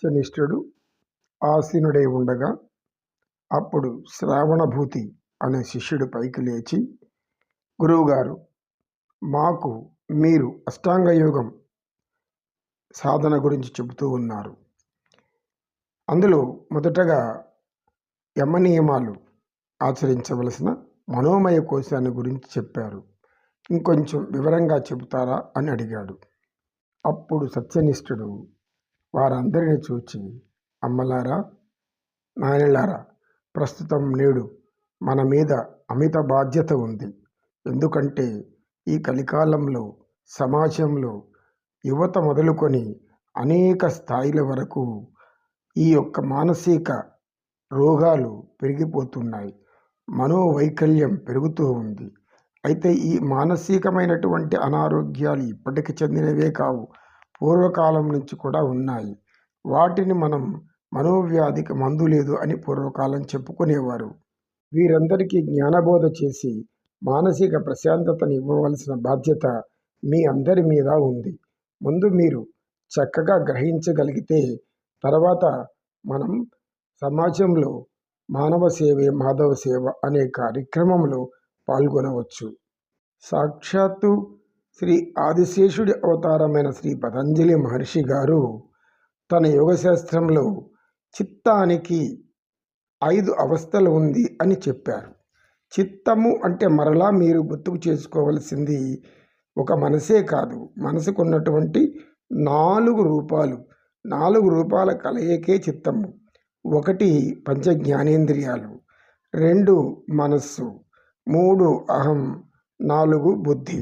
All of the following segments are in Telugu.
శనిష్ఠుడు ఆసీనుడై ఉండగా అప్పుడు శ్రావణభూతి అనే శిష్యుడు పైకి లేచి, గురువుగారు, మాకు మీరు అష్టాంగ యోగం సాధన గురించి చెబుతూ ఉన్నారు. అందులో మొదటగా యమనియమాలు ఆచరించవలసిన మనోమయ కోశాన్ని గురించి చెప్పారు. ఇంకొంచెం వివరంగా చెబుతారా అని అడిగాడు. అప్పుడు సత్యనిష్ఠుడు వారందరినీ చూచి, అమ్మలారా, నాయనలారా, ప్రస్తుతం నేడు మన మీద అమిత బాధ్యత ఉంది. ఎందుకంటే ఈ కలికాలంలో సమాజంలో యువత మొదలుకొని అనేక స్థాయిల వరకు ఈ యొక్క మానసిక రోగాలు పెరిగిపోతున్నాయి. మనోవైకల్యం పెరుగుతూ ఉంది. అయితే ఈ మానసికమైనటువంటి అనారోగ్యాలు ఇప్పటికి చెందినవే కావు, పూర్వకాలం నుంచి కూడా ఉన్నాయి. వాటిని మనం మనోవ్యాధికి మందు లేదు అని పూర్వకాలం చెప్పుకునేవారు. వీరందరికీ జ్ఞానబోధ చేసి మానసిక ప్రశాంతతను ఇవ్వవలసిన బాధ్యత మీ అందరి మీద ఉంది. ముందు మీరు చక్కగా గ్రహించగలిగితే తర్వాత మనం సమాజంలో మానవ సేవే మాధవ సేవ అనే కార్యక్రమంలో పాల్గొనవచ్చు. సాక్షాత్తు శ్రీ ఆదిశేషుడి అవతారమైన శ్రీ పతంజలి మహర్షి గారు తన యోగశాస్త్రంలో చిత్తానికి 5 అవస్థలు ఉంది అని చెప్పారు. చిత్తము అంటే మరలా మీరు గుర్తుకు చేసుకోవలసింది ఒక మనసే కాదు, మనసుకు ఉన్నటువంటి 4 రూపాలు. 4 రూపాల కలయికే చిత్తము. 1 పంచ జ్ఞానేంద్రియాలు, 2 మనస్సు, 3 అహం, 4 బుద్ధి.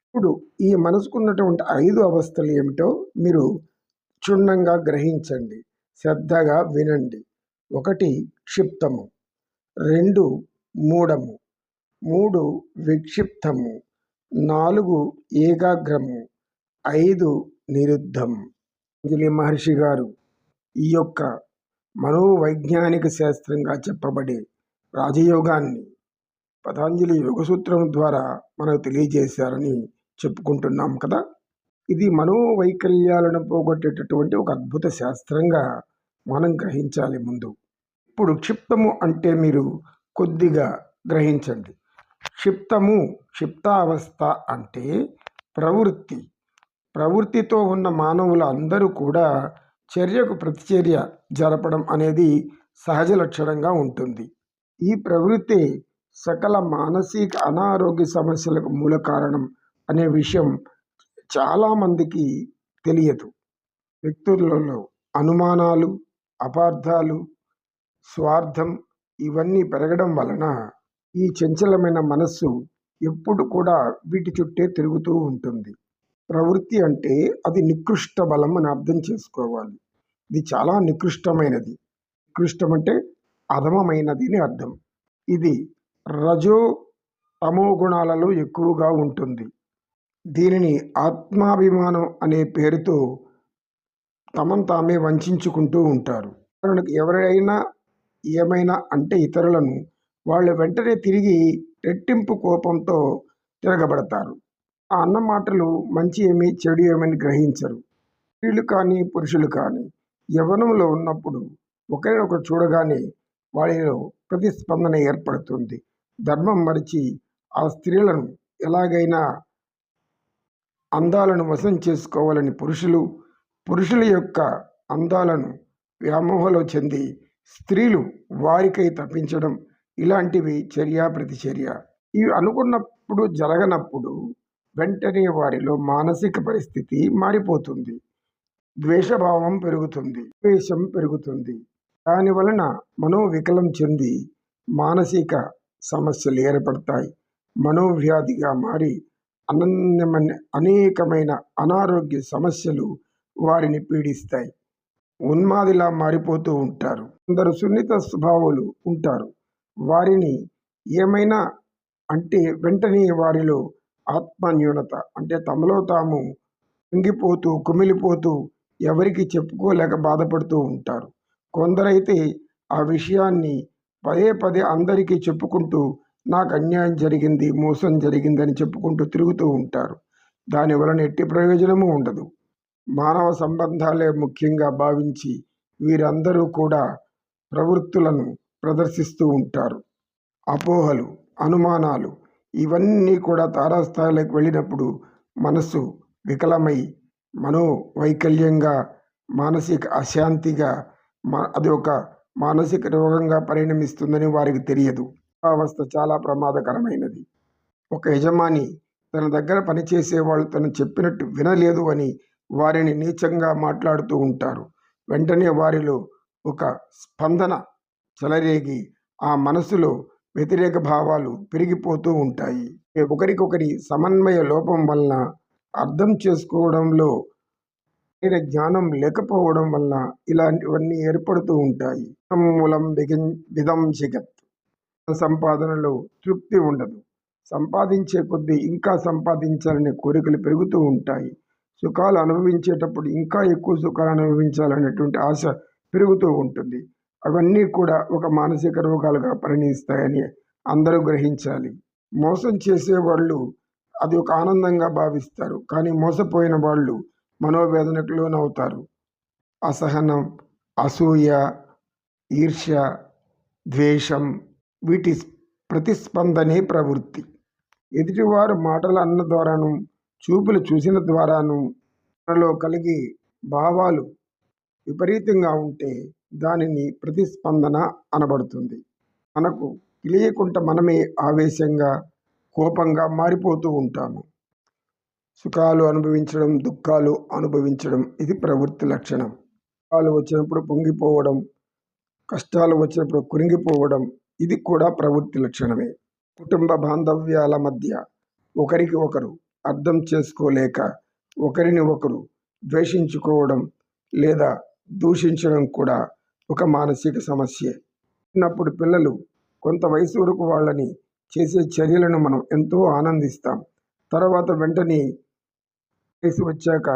ఇప్పుడు ఈ మనసుకున్నటువంటి 5 అవస్థలు ఏమిటో మీరు క్షుణ్ణంగా గ్రహించండి, శ్రద్ధగా వినండి. 1 క్షిప్తము, 2 మూఢము, 3 విక్షిప్తము, 4 ఏకాగ్రము, 5 నిరుద్ధం. పతంజలి మహర్షి గారు ఈ యొక్క మనోవైజ్ఞానిక శాస్త్రంగా చెప్పబడే రాజయోగాన్ని పతంజలి యోగసూత్రం ద్వారా మనకు తెలియజేశారని చెప్పుకుంటున్నాం కదా. ఇది మనోవైకల్యాలను పోగొట్టేటటువంటి ఒక అద్భుత శాస్త్రంగా మనం గ్రహించాలి ముందు. ఇప్పుడు క్షిప్తము అంటే మీరు కొద్దిగా గ్రహించండి. క్షిప్తావస్థ అంటే ప్రవృత్తితో ఉన్న మానవులు అందరూ కూడా చర్యకు ప్రతిచర్య జరపడం అనేది సహజ లక్షణంగా ఉంటుంది. ఈ ప్రవృత్తి సకల మానసిక అనారోగ్య సమస్యలకు మూల కారణం అనే విషయం చాలామందికి తెలియదు. వ్యక్తులలో అనుమానాలు, అపార్థాలు, స్వార్థం ఇవన్నీ పెరగడం వలన ఈ చంచలమైన మనస్సు ఎప్పుడు కూడా వీటి చుట్టే తిరుగుతూ ఉంటుంది. ప్రవృత్తి అంటే అది నికృష్ట బలం అని అర్థం చేసుకోవాలి. ఇది చాలా నికృష్టమైనది. నికృష్టం అంటే అధమమైనది అని అర్థం. ఇది రజో తమో గుణాలలో ఎక్కువగా ఉంటుంది. దీనిని ఆత్మాభిమానం అనే పేరుతో తమను తామే వంచుకుంటూ ఉంటారు. ఎవరైనా ఏమైనా అంటే ఇతరులను వాళ్ళు వెంటనే తిరిగి రెట్టింపు కోపంతో తిరగబడతారు. ఆ అన్న మాటలు మంచి ఏమి చెడు ఏమని గ్రహించరు. స్త్రీలు కానీ పురుషులు కానీ యవ్వనంలో ఉన్నప్పుడు ఒకరినొకరు చూడగానే వారిలో ప్రతిస్పందన ఏర్పడుతుంది. ధర్మం మరిచి ఆ స్త్రీలను ఎలాగైనా అందాలను వశం చేసుకోవాలని పురుషుల యొక్క అందాలను వ్యామోహంలో చెంది స్త్రీలు వారికై తప్పించడం, ఇలాంటివి చర్య ప్రతిచర్య. ఇవి అనుకున్నప్పుడు జరగనప్పుడు వెంటనే వారిలో మానసిక పరిస్థితి మారిపోతుంది. ద్వేషభావం పెరుగుతుంది, ద్వేషం పెరుగుతుంది. దాని వలన మనోవికలం చెంది మానసిక సమస్యలు ఏర్పడతాయి. మనోవ్యాధిగా మారి అనేకమైన అనారోగ్య సమస్యలు వారిని పీడిస్తాయి. ఉన్మాదిలా మారిపోతూ ఉంటారు. కొందరు సున్నిత స్వభావాలు ఉంటారు. వారిని ఏమైనా అంటే వెంటనే వారిలో ఆత్మన్యూనత అంటే తమలో తాము కుంగిపోతూ కుమిలిపోతూ ఎవరికి చెప్పుకోలేక బాధపడుతూ ఉంటారు. కొందరైతే ఆ విషయాన్ని పదే అందరికీ చెప్పుకుంటూ నాకు అన్యాయం జరిగింది, మోసం జరిగిందని చెప్పుకుంటూ తిరుగుతూ ఉంటారు. దానివలన ఎట్టి ప్రయోజనము ఉండదు. మానవ సంబంధాలే ముఖ్యంగా భావించి వీరందరూ కూడా ప్రవృత్తులను ప్రదర్శిస్తూ ఉంటారు. అపోహలు, అనుమానాలు ఇవన్నీ కూడా తారాస్థాయిలోకి వెళ్ళినప్పుడు మనసు వికలమై మనోవైకల్యంగా, మానసిక అశాంతిగా, అది ఒక మానసిక రోగంగా పరిణమిస్తుందని వారికి తెలియదు. అవస్థ చాలా ప్రమాదకరమైనది. ఒక యజమాని తన దగ్గర పనిచేసే వాళ్ళు తను చెప్పినట్టు వినలేదు అని వారిని నీచంగా మాట్లాడుతూ ఉంటారు. వెంటనే వారిలో ఒక స్పందన చెలరేగి ఆ మనసులో వ్యతిరేక భావాలు పెరిగిపోతూ ఉంటాయి. ఒకరికొకరి సమన్వయ లోపం వలన, అర్థం చేసుకోవడంలో జ్ఞానం లేకపోవడం వలన ఇలాంటివన్నీ ఏర్పడుతూ ఉంటాయి. మూలం విధం జగత్. సంపాదనలో తృప్తి ఉండదు. సంపాదించే కొద్దీ ఇంకా సంపాదించాలనే కోరికలు పెరుగుతూ ఉంటాయి. సుఖాలు అనుభవించేటప్పుడు ఇంకా ఎక్కువ సుఖాలు అనుభవించాలనేటువంటి ఆశ పెరుగుతూ ఉంటుంది. అవన్నీ కూడా ఒక మానసిక రోగాలుగా పరిణమిస్తాయని అందరూ గ్రహించాలి. మోసం చేసేవాళ్ళు అది ఒక ఆనందంగా భావిస్తారు. కానీ మోసపోయిన వాళ్ళు మనోవేదనకు లోనవుతారు. అసహనం, అసూయ, ఈర్ష్య, ద్వేషం వీటి ప్రతిస్పందనే ప్రవృత్తి. ఎదుటివారు మాటలు అన్న ద్వారాను, చూపులు చూసిన ద్వారాను మనలో కలిగే భావాలు విపరీతంగా ఉంటే దానిని ప్రతిస్పందన అనబడుతుంది. మనకు తెలియకుండా మనమే ఆవేశంగా, కోపంగా మారిపోతూ ఉంటాము. సుఖాలు అనుభవించడం, దుఃఖాలు అనుభవించడం ఇది ప్రవృత్తి లక్షణం. సుఖాలు వచ్చినప్పుడు పొంగిపోవడం, కష్టాలు వచ్చినప్పుడు కురింగిపోవడం ఇది కూడా ప్రవృత్తి లక్షణమే. కుటుంబ బాంధవ్యాల మధ్య ఒకరికి ఒకరు అర్థం చేసుకోలేక ఒకరిని ఒకరు ద్వేషించుకోవడం లేదా దూషించడం కూడా ఒక మానసిక సమస్యే. చిన్నప్పుడు పిల్లలు కొంత వయసు వరకు వాళ్ళని చేసే చర్యలను మనం ఎంతో ఆనందిస్తాం. తర్వాత వెంటనే వయసు వచ్చాక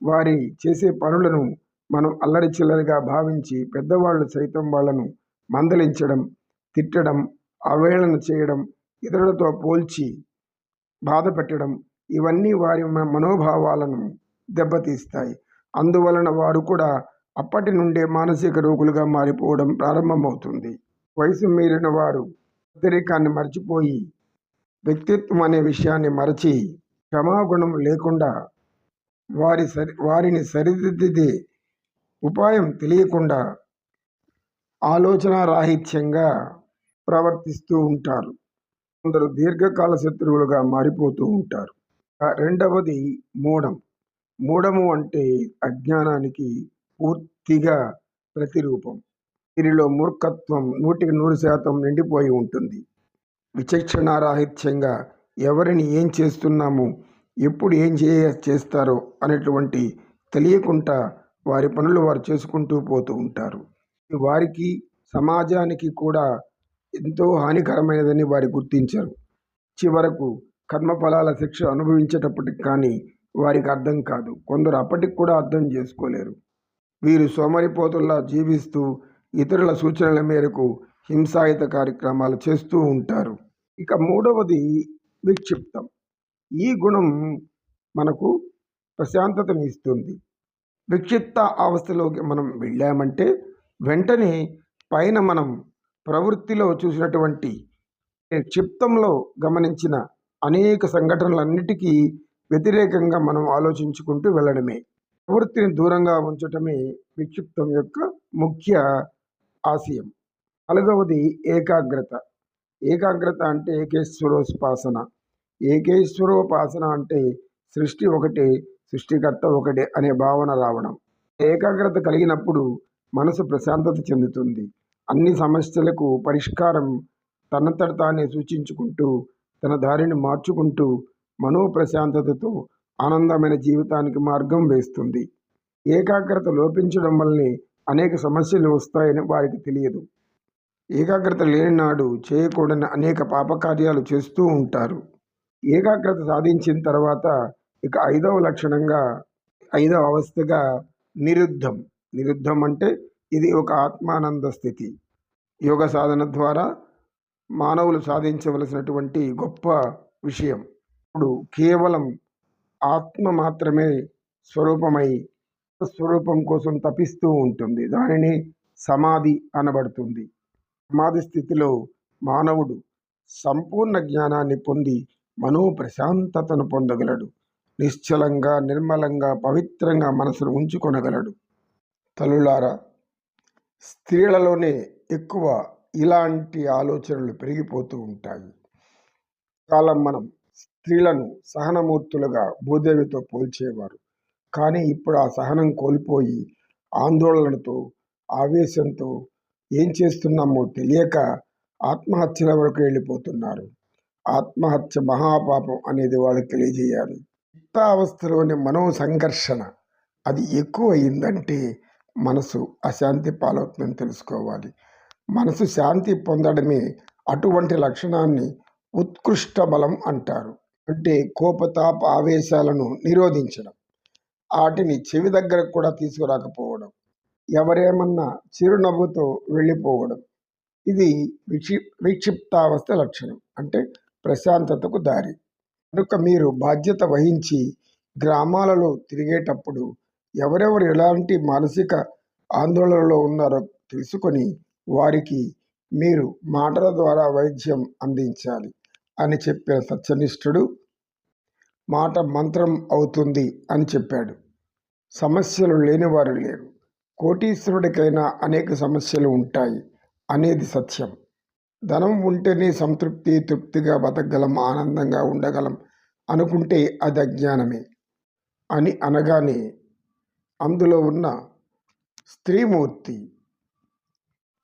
వారి చేసే పనులను మనం అల్లరి చిల్లరిగా భావించి పెద్దవాళ్ళు సైతం వాళ్ళను మందలించడం, తిట్టడం, అవహేళన చేయడం, ఇతరులతో పోల్చి బాధ పెట్టడం ఇవన్నీ వారి మనోభావాలను దెబ్బతీస్తాయి. అందువలన వారు కూడా అప్పటి నుండే మానసిక రోగులుగా మారిపోవడం ప్రారంభమవుతుంది. వయసు మీరిన వారు వ్యతిరేకాన్ని మర్చిపోయి వ్యక్తిత్వం అనే విషయాన్ని మరచి క్షమాగుణం లేకుండా వారిని సరిదిద్దే ఉపాయం తెలియకుండా ఆలోచన రాహిత్యంగా ప్రవర్తిస్తూ ఉంటారు. కొందరు దీర్ఘకాల శత్రువులుగా మారిపోతూ ఉంటారు. రెండవది మూఢం. మూఢము అంటే అజ్ఞానానికి పూర్తిగా ప్రతిరూపం. వీరిలో మూర్ఖత్వం 100% నిండిపోయి ఉంటుంది. విచక్షణారాహిత్యంగా ఎవరిని ఏం చేస్తున్నామో, ఎప్పుడు ఏం చేస్తారో అనేటువంటి తెలియకుండా వారి పనులు వారు చేసుకుంటూ పోతూ ఉంటారు. వారికి సమాజానికి కూడా ఎంతో హానికరమైనదని వారు గుర్తించరు. చివరకు కర్మఫలాల శిక్ష అనుభవించేటప్పటికి కానీ వారికి అర్థం కాదు. కొందరు అప్పటికి కూడా అర్థం చేసుకోలేరు. వీరు సోమరిపోతుల్లా జీవిస్తూ ఇతరుల సూచనల మేరకు హింసాయుత కార్యక్రమాలు చేస్తూ ఉంటారు. ఇక మూడవది విక్షిప్తం. ఈ గుణం మనకు ప్రశాంతతని ఇస్తుంది. విక్షిప్త అవస్థలోకి మనం వెళ్ళామంటే వెంటనే పైన మనం ప్రవృత్తిలో చూసినటువంటి క్షిప్తంలో గమనించిన అనేక సంఘటనలన్నిటికీ వ్యతిరేకంగా మనం ఆలోచించుకుంటూ వెళ్ళడమే. ప్రవృత్తిని దూరంగా ఉంచటమే విక్షిప్తం యొక్క ముఖ్య ఆశయం. 4వది ఏకాగ్రత. ఏకాగ్రత అంటే ఏకేశ్వరోపాసన. ఏకేశ్వరోపాసన అంటే సృష్టి ఒకటే, సృష్టికర్త ఒకటే అనే భావన రావడం. ఏకాగ్రత కలిగినప్పుడు మనసు ప్రశాంతత చెందుతుంది. అన్ని సమస్యలకు పరిష్కారం తనంతట తానే సూచించుకుంటూ తన దారిని మార్చుకుంటూ మనోప్రశాంతతతో ఆనందమైన జీవితానికి మార్గం వేస్తుంది. ఏకాగ్రత లోపించడం వల్లనే అనేక సమస్యలు వస్తాయని వారికి తెలియదు. ఏకాగ్రత లేనినాడు చేయకూడని అనేక పాపకార్యాలు చేస్తూ ఉంటారు. ఏకాగ్రత సాధించిన తర్వాత ఇక 5వ లక్షణంగా 5వ అవస్థగా నిరుద్ధం. నిరుద్ధం అంటే ఇది ఒక ఆత్మానంద స్థితి. యోగ సాధన ద్వారా మానవులు సాధించవలసినటువంటి గొప్ప విషయం. ఇప్పుడు కేవలం ఆత్మ మాత్రమే స్వరూపమై స్వరూపం కోసం తపిస్తూ ఉంటుంది. దానిని సమాధి అనబడుతుంది. సమాధి స్థితిలో మానవుడు సంపూర్ణ జ్ఞానాన్ని పొంది మనో ప్రశాంతతను పొందగలడు. నిశ్చలంగా, నిర్మలంగా, పవిత్రంగా మనసును ఉంచుకొనగలడు. తల్లులారా, స్త్రీలలోనే ఎక్కువ ఇలాంటి ఆలోచనలు పెరిగిపోతూ ఉంటాయి. కాలం మనం స్త్రీలను సహనమూర్తులుగా భూదేవితో పోల్చేవారు. కానీ ఇప్పుడు ఆ సహనం కోల్పోయి ఆందోళనతో, ఆవేశంతో ఏం చేస్తున్నామో తెలియక ఆత్మహత్యల వరకు వెళ్ళిపోతున్నారు. ఆత్మహత్య మహాపాపం అనేది వాళ్ళకి తెలియజేయాలి. యుక్తావస్థలోని మనో సంఘర్షణ అది ఎక్కువ అయిందంటే మనసు అశాంతి పాలవుతుందని తెలుసుకోవాలి. మనసు శాంతి పొందడమే అటువంటి లక్షణాన్ని ఉత్కృష్ట బలం అంటారు. అంటే కోపతాప ఆవేశాలను నిరోధించడం, వాటిని చెవి దగ్గరకు కూడా తీసుకురాకపోవడం, ఎవరేమన్నా చిరునవ్వుతో వెళ్ళిపోవడం, ఇది విక్షిప్తావస్థ లక్షణం. అంటే ప్రశాంతతకు దారి. కనుక మీరు బాధ్యత వహించి గ్రామాలలో తిరిగేటప్పుడు ఎవరెవరు ఎలాంటి మానసిక ఆందోళనలో ఉన్నారో తెలుసుకొని వారికి మీరు మాటల ద్వారా వైద్యం అందించాలి అని చెప్పిన సత్యనిష్ఠుడు మాట మంత్రం అవుతుంది అని చెప్పాడు. సమస్యలు లేనివారు లేరు. కోటీశ్వరుడికైనా అనేక సమస్యలు ఉంటాయి అనేది సత్యం. ధనం ఉంటేనే సంతృప్తి, తృప్తిగా బతకగలం, ఆనందంగా ఉండగలం అనుకుంటే అది అజ్ఞానమే అని అనగానే అందులో ఉన్న స్త్రీమూర్తి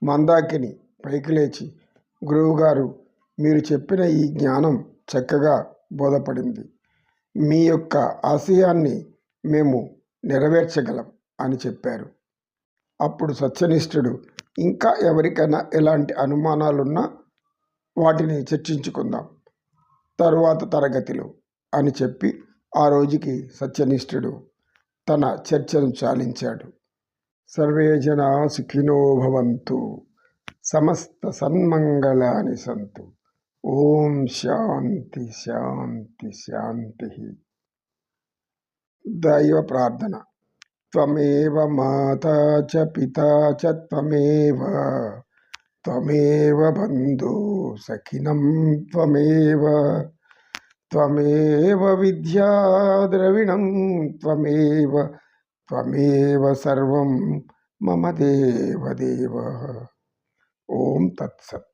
మందాకిని పైకి లేచి, గురువుగారు, మీరు చెప్పిన ఈ జ్ఞానం చక్కగా బోధపడింది. మీ యొక్క ఆశయాన్ని మేము నెరవేర్చగలం అని చెప్పారు. అప్పుడు సత్యనిష్ఠుడు, ఇంకా ఎవరికైనా ఎలాంటి అనుమానాలున్నా వాటిని చర్చించుకుందాం తరువాత తరగతిలో అని చెప్పి ఆ రోజుకి సత్యనిష్ఠుడు తన చర్చను చాలించాడు. సర్వే జనా సుఖినో భవంతు, సమస్త సన్మంగళాని సంతు. ఓం శాంతి శాంతి శాంతి. దైవ ప్రార్థన. త్వమేవ మాతా చ పితా చ త్వమేవ బంధు సఖినం త్వమేవ విద్యా ద్రవిణం త్వమేవ సర్వం మమ దేవ. ఓం తత్సత్.